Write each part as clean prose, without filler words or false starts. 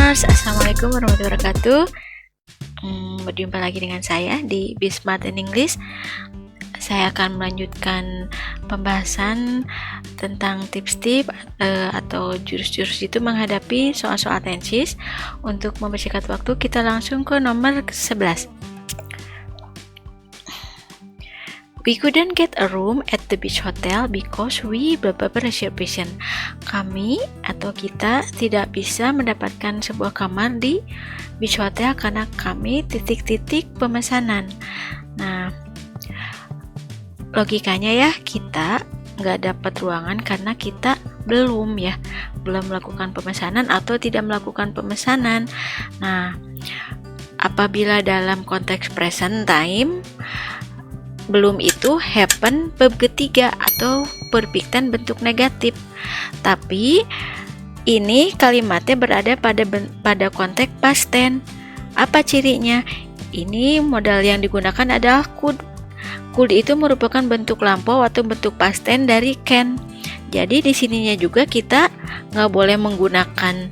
Listeners, Assalamualaikum warahmatullahi wabarakatuh. Berjumpa lagi dengan saya di Be Smart in English. Saya akan melanjutkan pembahasan tentang tips-tips atau jurus-jurus itu menghadapi soal-soal tenses. Untuk mempersingkat waktu, kita langsung ke nomor 11. We couldn't get a room at the beach hotel because we reservation. Kami atau kita tidak bisa mendapatkan sebuah kamar di beach hotel karena kami titik-titik pemesanan. Nah, logikanya ya, kita nggak dapat ruangan karena kita belum melakukan pemesanan atau tidak melakukan pemesanan. Nah, apabila dalam konteks present time, belum itu happen verb ketiga atau perfect tense bentuk negatif. Tapi ini kalimatnya berada pada konteks past tense. Apa cirinya? Ini modal yang digunakan adalah could. Could itu merupakan bentuk lampau atau bentuk past tense dari can. Jadi di sininya juga kita nggak boleh menggunakan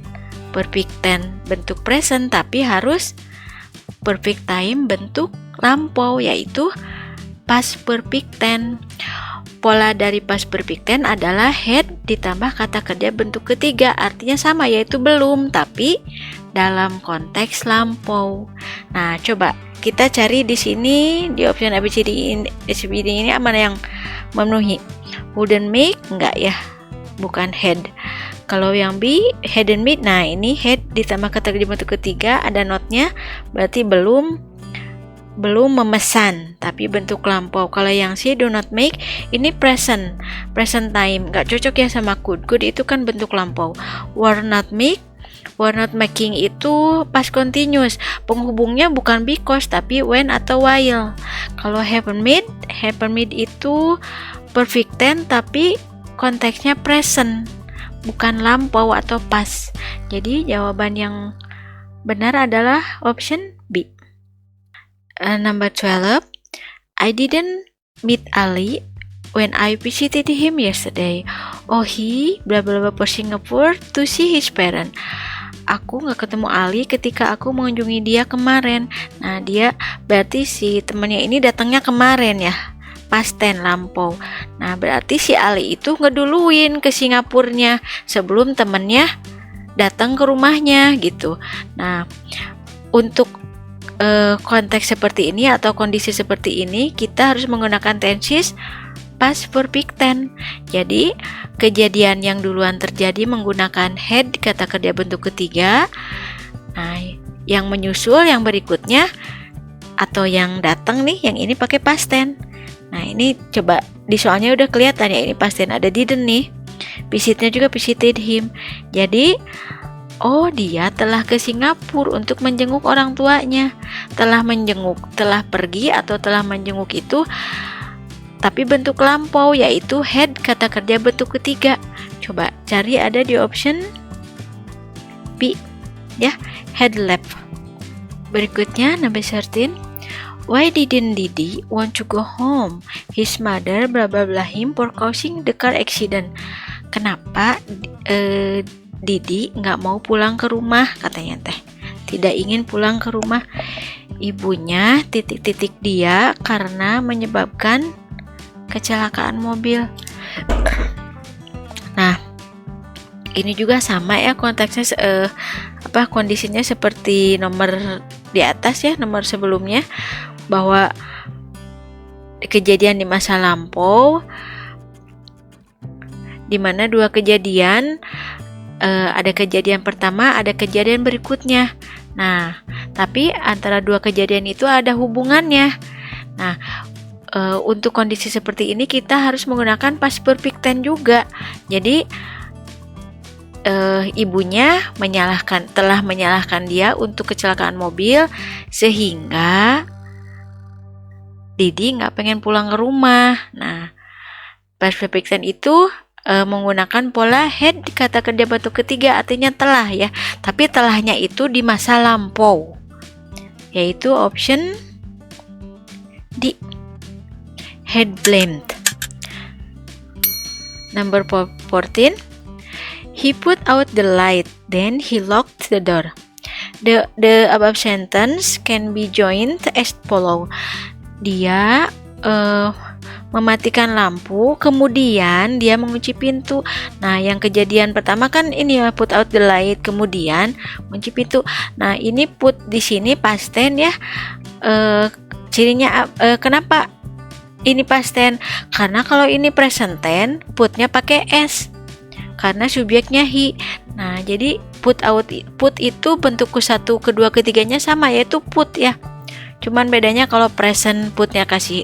perfect tense bentuk present, tapi harus perfect time bentuk lampau, yaitu past perfect tense. Pola dari past perfect tense adalah had ditambah kata kerja bentuk ketiga, artinya sama, yaitu belum, tapi dalam konteks lampau. Nah, coba kita cari di sini di option ABCD ini mana yang memenuhi. Wouldn't make, enggak ya, bukan had. Kalau yang B, hadn't made, nah ini had ditambah kata kerja bentuk ketiga, ada notnya, berarti belum memesan, tapi bentuk lampau. Kalau yang C, do not make, ini present time, nggak cocok ya sama could. Could itu kan bentuk lampau. Were not making itu past continuous, penghubungnya bukan because tapi when atau while. Kalau haven't made itu perfect tense tapi konteksnya present, bukan lampau atau past. Jadi jawaban yang benar adalah option B. Number 12, I didn't meet Ali when I visited him yesterday. Oh, he blah blah blah for Singapore to see his parents. Aku nggak ketemu Ali ketika aku mengunjungi dia kemarin. Nah, dia berarti si temannya ini datangnya kemarin ya, past tense lampau. Nah, berarti si Ali itu ngeduluin ke Singapurnya sebelum temannya datang ke rumahnya gitu. Nah, untuk konteks seperti ini atau kondisi seperti ini, kita harus menggunakan tenses past perfect tense. Jadi kejadian yang duluan terjadi menggunakan had kata kerja bentuk ketiga. Nah, yang menyusul yang berikutnya atau yang datang nih, yang ini pakai past tense. Nah, ini coba di soalnya udah kelihatan ya, ini past tense, ada didn't nih. Visitnya juga visited him. Jadi oh, dia telah ke Singapura untuk menjenguk orang tuanya. Telah pergi atau telah menjenguk itu tapi bentuk lampau, yaitu had kata kerja bentuk ketiga. Coba cari ada di option B ya, had left. Berikutnya number 13. Why didn't Didi want to go home? His mother blah blah blah him for causing the car accident. Kenapa Didi nggak mau pulang ke rumah, katanya teh tidak ingin pulang ke rumah ibunya titik-titik dia karena menyebabkan kecelakaan mobil. Nah, ini juga sama ya konteksnya, kondisinya seperti nomor di atas ya, nomor sebelumnya, bahwa kejadian di masa lampau di mana dua kejadian, ada kejadian pertama, ada kejadian berikutnya. Nah, tapi antara dua kejadian itu ada hubungannya. Nah, untuk kondisi seperti ini kita harus menggunakan past perfect tense juga. Jadi ibunya telah menyalahkan dia untuk kecelakaan mobil sehingga Didi nggak pengen pulang ke rumah. Nah, past perfect tense itu menggunakan pola had kata kerja bentuk ketiga, artinya telah ya, tapi telahnya itu di masa lampau, yaitu option D, had blamed. Number 14, he put out the light, then he locked the door. The above sentence can be joined as follow. Dia mematikan lampu, kemudian dia mengunci pintu. Nah, yang kejadian pertama kan ini ya, put out the light, kemudian mengunci pintu. Nah, ini put di sini past tense ya. Cirinya kenapa ini past tense? Karena kalau ini present tense, putnya pakai s. Karena subjeknya he. Nah, jadi put itu bentuk ke-1, kedua, ketiganya sama, yaitu put ya. Cuman bedanya kalau present putnya kasih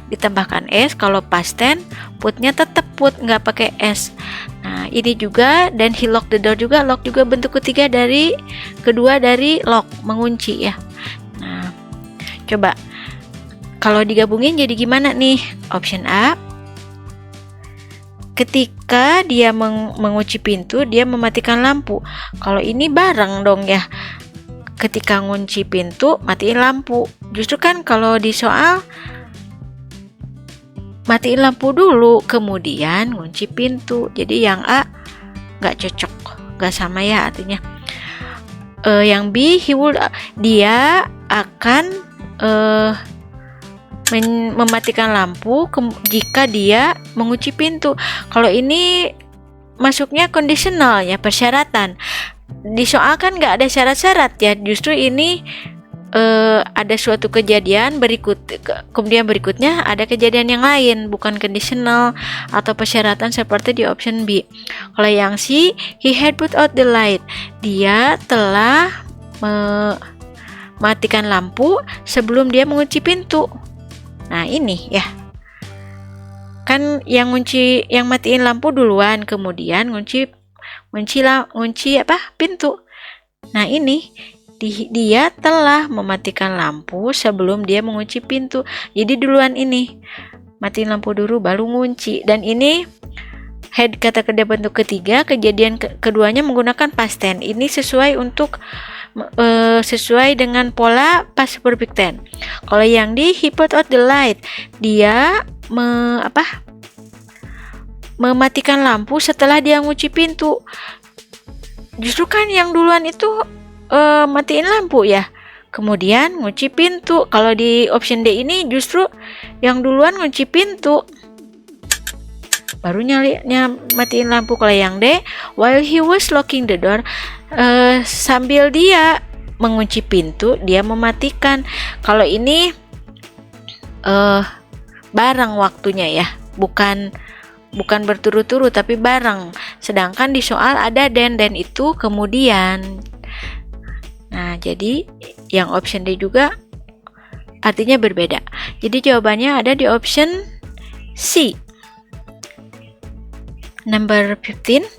ditambahkan s, kalau past tense putnya tetap put, nggak pakai s. Nah, ini juga, dan he locked the door juga, lock juga bentuk kedua dari lock, mengunci ya. Nah, coba kalau digabungin jadi gimana nih? Option A, ketika dia mengunci pintu, dia mematikan lampu. Kalau ini bareng dong ya. Ketika ngunci pintu, matiin lampu. Justru kan kalau di soal matiin lampu dulu, kemudian ngunci pintu. Jadi yang A nggak cocok, nggak sama ya artinya. Yang B, dia akan mematikan lampu jika dia mengunci pintu. Kalau ini masuknya conditional ya, persyaratan. Di soal kan nggak ada syarat-syarat ya, justru ini ada suatu kejadian kemudian berikutnya ada kejadian yang lain, bukan conditional atau persyaratan seperti di option B. Kalau yang C, he had put out the light, dia telah mematikan lampu sebelum dia mengunci pintu. Nah, ini ya, kan yang matiin lampu duluan, kemudian ngunci pintu. Nah, ini dia telah mematikan lampu sebelum dia mengunci pintu. Jadi duluan ini matiin lampu dulu baru ngunci. Dan ini had kata kerja bentuk ketiga, kejadian keduanya menggunakan past tense. Ini sesuai dengan pola past perfect tense. Kalau yang di he put out the light, dia mematikan lampu setelah dia ngunci pintu. Justru kan yang duluan itu matiin lampu ya, kemudian ngunci pintu. Kalau di option D ini justru yang duluan ngunci pintu baru matiin lampu. Kalau yang D, while he was locking the door, sambil dia mengunci pintu dia mematikan. Kalau ini bareng waktunya ya, bukan berturut-turut tapi bareng. Sedangkan di soal ada dan itu kemudian. Nah, jadi yang option D juga artinya berbeda. Jadi jawabannya ada di option C. Number 15.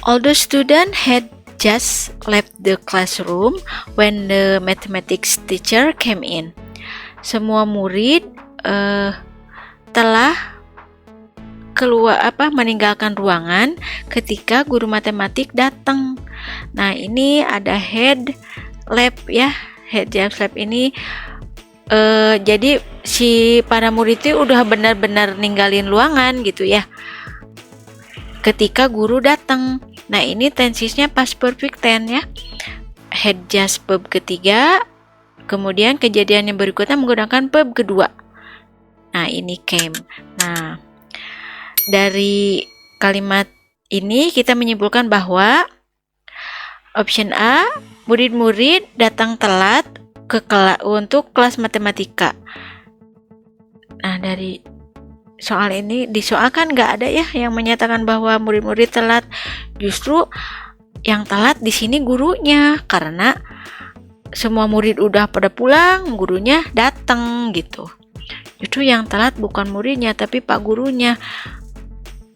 Although student had just left the classroom when the mathematics teacher came in. Semua murid telah meninggalkan ruangan ketika guru matematik datang. Nah, ini ada had left ya. Had just left ini jadi si para murid itu udah benar-benar ninggalin ruangan gitu ya ketika guru datang. Nah, ini tensesnya past perfect tense ya. Had just verb ketiga, kemudian kejadian yang berikutnya menggunakan verb kedua. Nah, ini came. Nah, dari kalimat ini kita menyimpulkan bahwa option A, murid-murid datang telat untuk kelas matematika. Nah, dari soal ini, di soal kan nggak ada ya yang menyatakan bahwa murid-murid telat. Justru yang telat di sini gurunya, karena semua murid udah pada pulang, gurunya datang gitu. Justru yang telat bukan muridnya tapi pak gurunya,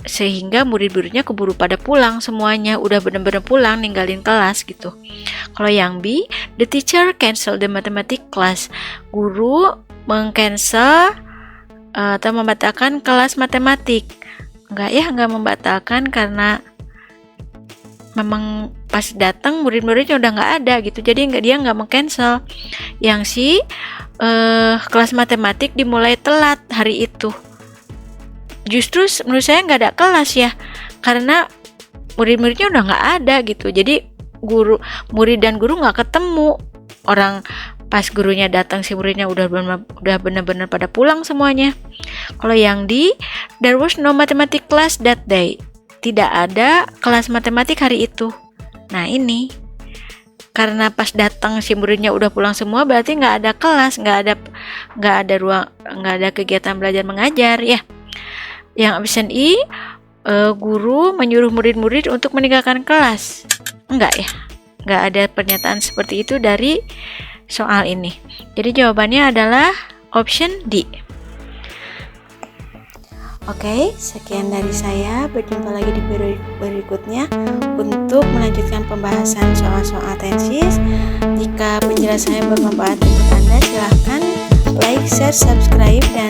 sehingga murid-muridnya keburu pada pulang semuanya, udah benar-benar pulang ninggalin kelas gitu. Kalau yang B, the teacher cancel the mathematics class, guru mengcancel atau membatalkan kelas matematik. Enggak membatalkan, karena memang pas datang murid-muridnya udah nggak ada gitu, jadi dia nggak mengcancel. Yang C, kelas matematik dimulai telat hari itu. Justru menurut saya nggak ada kelas ya, karena murid-muridnya udah nggak ada gitu, jadi murid dan guru nggak ketemu. Orang pas gurunya datang si muridnya udah benar-benar pada pulang semuanya. Kalau yang D, there was no mathematics class that day. Tidak ada kelas matematik hari itu. Nah ini karena pas datang si muridnya udah pulang semua, berarti nggak ada kelas, nggak ada kegiatan belajar mengajar ya. Yang option E, guru menyuruh murid-murid untuk meninggalkan kelas. Enggak ya, nggak ada pernyataan seperti itu dari soal ini. Jadi jawabannya adalah option D. Oke, sekian dari saya. Berjumpa lagi di video berikutnya untuk melanjutkan pembahasan soal-soal tesis. Jika penjelasannya bermanfaat untuk Anda, silahkan like, share, subscribe, dan